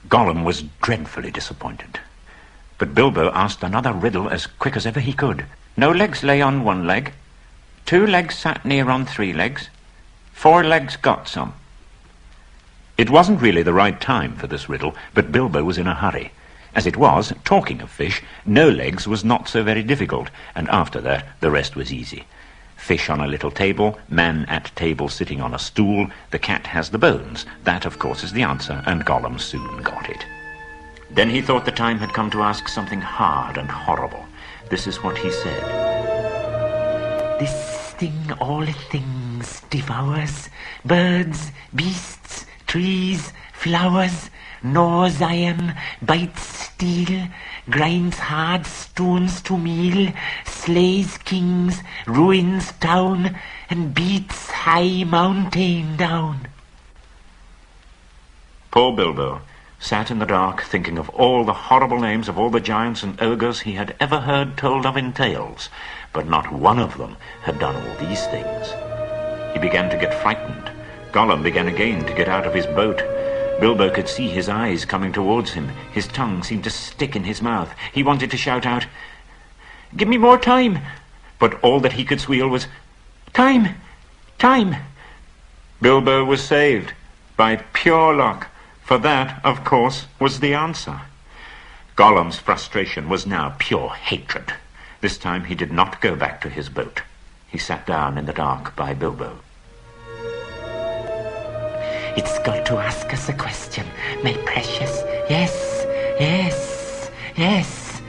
Gollum was dreadfully disappointed. But Bilbo asked another riddle as quick as ever he could. No legs lay on one leg. 2 legs sat near on 3 legs. 4 legs got some. It wasn't really the right time for this riddle, but Bilbo was in a hurry. As it was, talking of fish, no legs was not so very difficult, and after that the rest was easy. Fish on a little table, man at table sitting on a stool, the cat has the bones. That, of course, is the answer, and Gollum soon got it. Then he thought the time had come to ask something hard and horrible. This is what he said. This thing all things devours, birds, beasts, trees, flowers, gnaws iron, bites steel, grinds hard stones to meal, slays kings, ruins town, and beats high mountain down. Poor Bilbo sat in the dark thinking of all the horrible names of all the giants and ogres he had ever heard told of in tales, but not one of them had done all these things. He began to get frightened. Gollum began again to get out of his boat. Bilbo could see his eyes coming towards him. His tongue seemed to stick in his mouth. He wanted to shout out, "Give me more time!" But all that he could squeal was, "Time! Time!" Bilbo was saved by pure luck, for that, of course, was the answer. Gollum's frustration was now pure hatred. This time he did not go back to his boat. He sat down in the dark by Bilbo. It's got to ask us a question, my precious. Yes, yes, yes.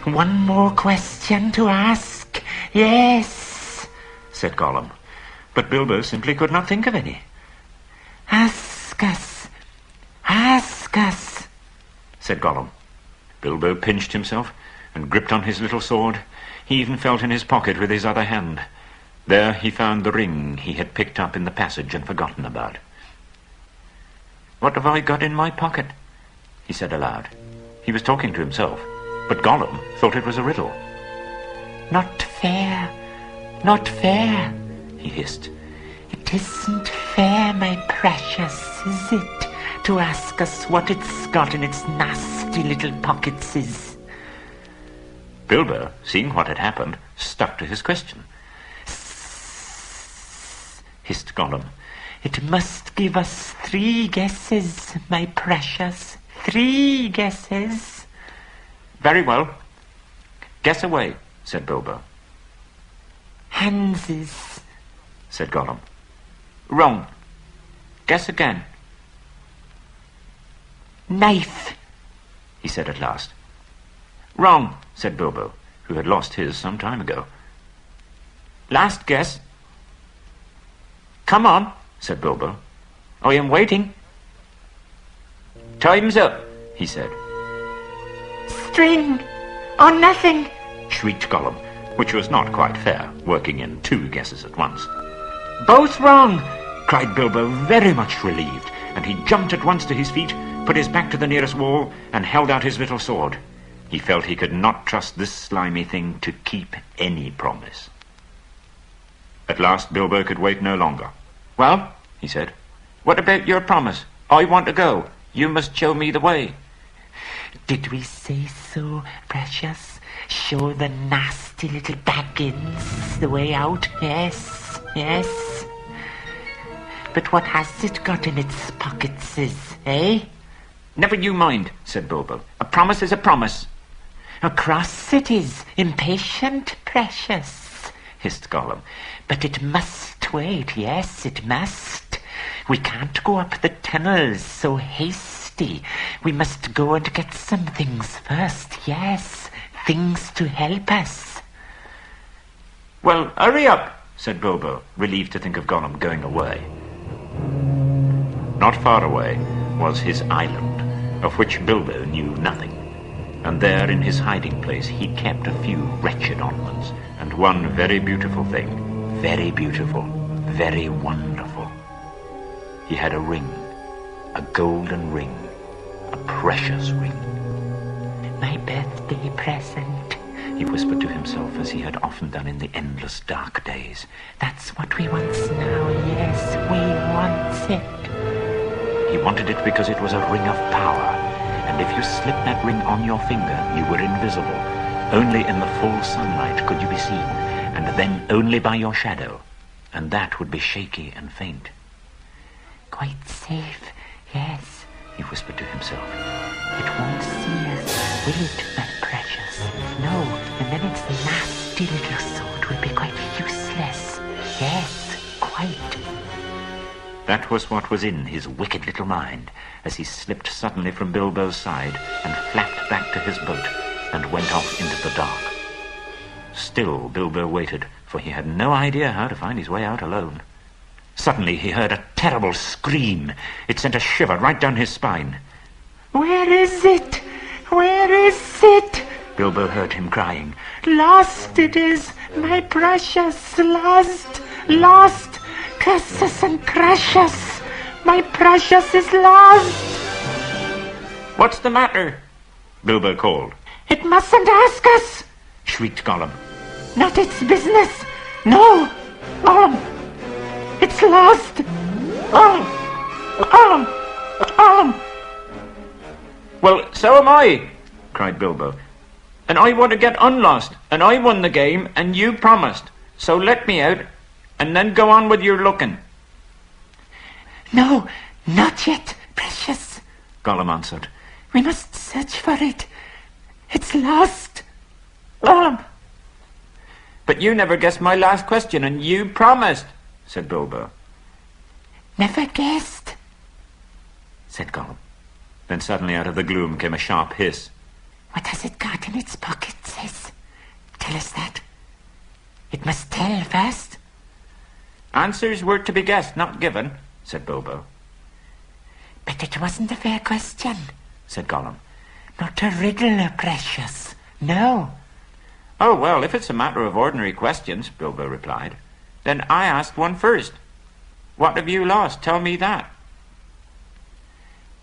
One more question to ask. Yes, said Gollum. But Bilbo simply could not think of any. Ask us, said Gollum. Bilbo pinched himself and gripped on his little sword. He even felt in his pocket with his other hand. There he found the ring he had picked up in the passage and forgotten about. "What have I got in my pocket?" he said aloud. He was talking to himself, but Gollum thought it was a riddle. Not fair, he hissed. It isn't fair, my precious, is it, to ask us what it's got in its nasty little pockets is? Bilbo, seeing what had happened, stuck to his question. Hissed Gollum. It must give us 3 guesses, my precious. 3 guesses. Very well. Guess away, said Bilbo. Handses, said Gollum. Wrong. Guess again. Knife, he said at last. Wrong, said Bilbo, who had lost his some time ago. Last guess. Come on, said Bilbo. I am waiting. Time's up, he said. String, or nothing, shrieked Gollum, which was not quite fair, working in 2 guesses at once. Both wrong, cried Bilbo, very much relieved, and he jumped at once to his feet, put his back to the nearest wall, and held out his little sword. He felt he could not trust this slimy thing to keep any promise. At last Bilbo could wait no longer. Well, he said, what about your promise? I want to go. You must show me the way. Did we say so, precious? Show the nasty little Baggins the way out? Yes, yes. But what has it got in its pockets, eh? Never you mind, said Bilbo. A promise is a promise. Across it is, impatient, precious, hissed Gollum. But it must wait, yes, it must. We can't go up the tunnels so hasty. We must go and get some things first, yes, things to help us. Well, hurry up, said Bilbo, relieved to think of Gollum going away. Not far away was his island, of which Bilbo knew nothing. And there in his hiding place he kept a few wretched ornaments, and one very beautiful thing, very beautiful, very wonderful. He had a ring, a golden ring, a precious ring. My birthday present, he whispered to himself as he had often done in the endless dark days. That's what we want now, yes, we want it. He wanted it because it was a ring of power. and if you slipped that ring on your finger, you were invisible. Only in the full sunlight could you be seen, and then only by your shadow, and that would be shaky and faint. Quite safe, yes, he whispered to himself. It won't see us, will it, my precious? No, and then its nasty little sword will be quite useless. Yes, quite. That was what was in his wicked little mind, as he slipped suddenly from Bilbo's side and flapped back to his boat and went off into the dark. Still Bilbo waited, for he had no idea how to find his way out alone. Suddenly he heard a terrible scream. It sent a shiver right down his spine. Where is it? Where is it? Bilbo heard him crying. Lost it is, my precious, lost, lost. Curse us and crush us. My precious is lost. What's the matter? Bilbo called. It mustn't ask us, shrieked Gollum. Not its business. No, Gollum. It's lost. Gollum. Gollum. Gollum. Well, so am I, cried Bilbo. And I want to get unlost, and I won the game, and you promised. So let me out, and then go on with your looking. No, not yet, precious, Gollum answered. We must search for it. It's lost. Gollum. But you never guessed my last question, and you promised, said Bilbo. Never guessed, said Gollum. Then suddenly out of the gloom came a sharp hiss. What has it got in its pocket, sis? Tell us that. It must tell first. Answers were to be guessed, not given, said Bilbo. But it wasn't a fair question, said Gollum. Not a riddle, precious. No. Oh, well, if it's a matter of ordinary questions, Bilbo replied, then I asked one first. What have you lost? Tell me that.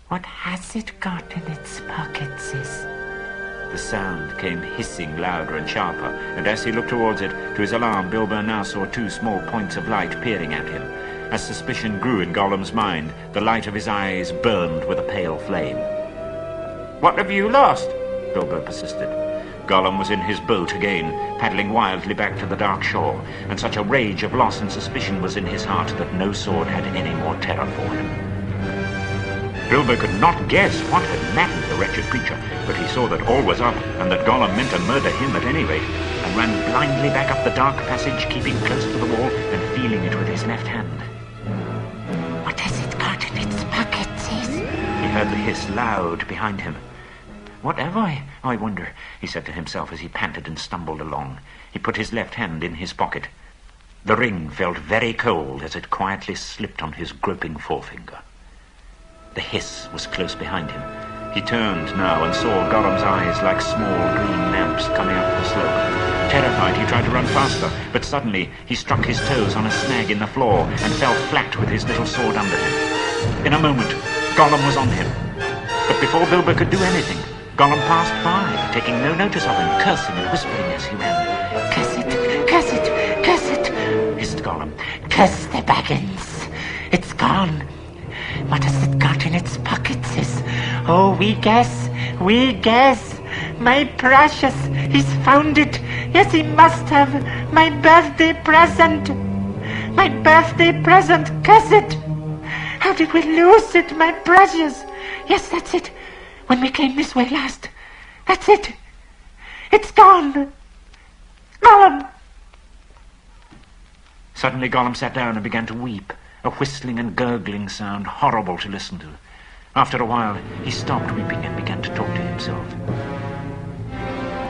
What has it got in its pocket, sis? The sound came hissing louder and sharper, and as he looked towards it, to his alarm, Bilbo now saw two small points of light peering at him. As suspicion grew in Gollum's mind, the light of his eyes burned with a pale flame. What have you lost? Bilbo persisted. Gollum was in his boat again, paddling wildly back to the dark shore, and such a rage of loss and suspicion was in his heart that no sword had any more terror for him. Bilbo could not guess what had maddened the wretched creature, but he saw that all was up, and that Gollum meant to murder him at any rate, and ran blindly back up the dark passage, keeping close to the wall and feeling it with his left hand. What has it got in its pocket, sis? He heard the hiss loud behind him. What have I wonder, he said to himself as he panted and stumbled along. He put his left hand in his pocket. The ring felt very cold as it quietly slipped on his groping forefinger. The hiss was close behind him. He turned now and saw Gollum's eyes like small green lamps coming up the slope. Terrified, he tried to run faster, but suddenly he struck his toes on a snag in the floor and fell flat with his little sword under him. In a moment, Gollum was on him. But before Bilbo could do anything, Gollum passed by, taking no notice of him, cursing and whispering as he ran. Curse it, curse it, curse it, hissed Gollum. Curse the Baggins. It's gone. What has it got in its pocket, sis? Oh, we guess. My precious, he's found it. Yes, he must have. My birthday present. My birthday present, curse it. How did we lose it, my precious? Yes, that's it. When we came this way last. That's it. It's gone. Gollum. Suddenly Gollum sat down and began to weep. A whistling and gurgling sound horrible to listen to. After a while, he stopped weeping and began to talk to himself.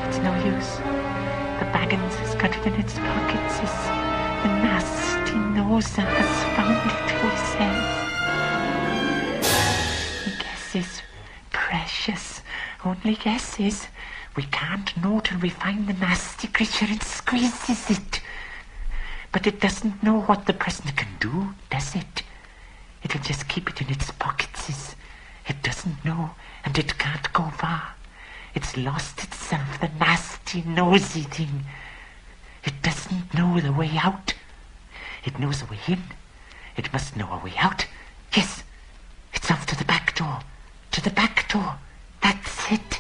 It's no use. The Baggins has got it in its pocket, sis. The nasty noser has found it, he says. He guesses, precious, only guesses. We can't know till we find the nasty creature and squeezes it. But it doesn't know what the present can do, does it? It'll just keep it in its pockets, sis. It doesn't know, and it can't go far. It's lost itself, the nasty, nosy thing. It doesn't know the way out. It knows a way in. It must know a way out. Yes, it's off to the back door. To the back door. it.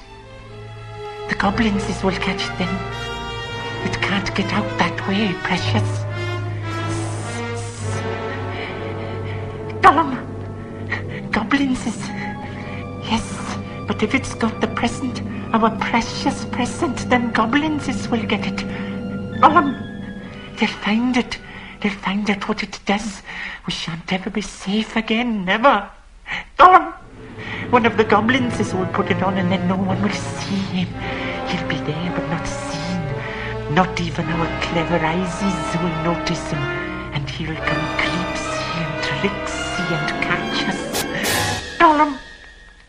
The goblins will catch it then. It can't get out that way, precious. Gollum! Goblins is... Yes, but if it's got the present, our precious present, then goblins will get it. Gollum! They'll find it. They'll find out what it does. We shan't ever be safe again, never. Gollum! One of the goblins will put it on and then no one will see him. He'll be there but not seen. Not even our clever eyes will notice him. And he'll come creepsy and tricksy and catch us. Gollum!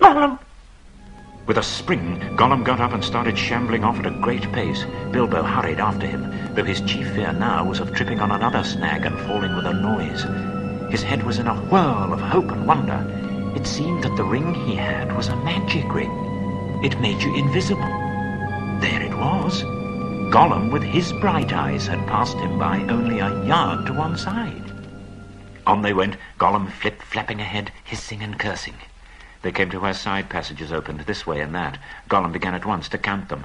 Gollum! With a spring, Gollum got up and started shambling off at a great pace. Bilbo hurried after him, though his chief fear now was of tripping on another snag and falling with a noise. His head was in a whirl of hope and wonder. It seemed that the ring he had was a magic ring. It made you invisible. There it was. Gollum, with his bright eyes, had passed him by only a yard to one side. On they went, Gollum flip-flapping ahead, hissing and cursing. They came to where side passages opened this way and that. Gollum began at once to count them.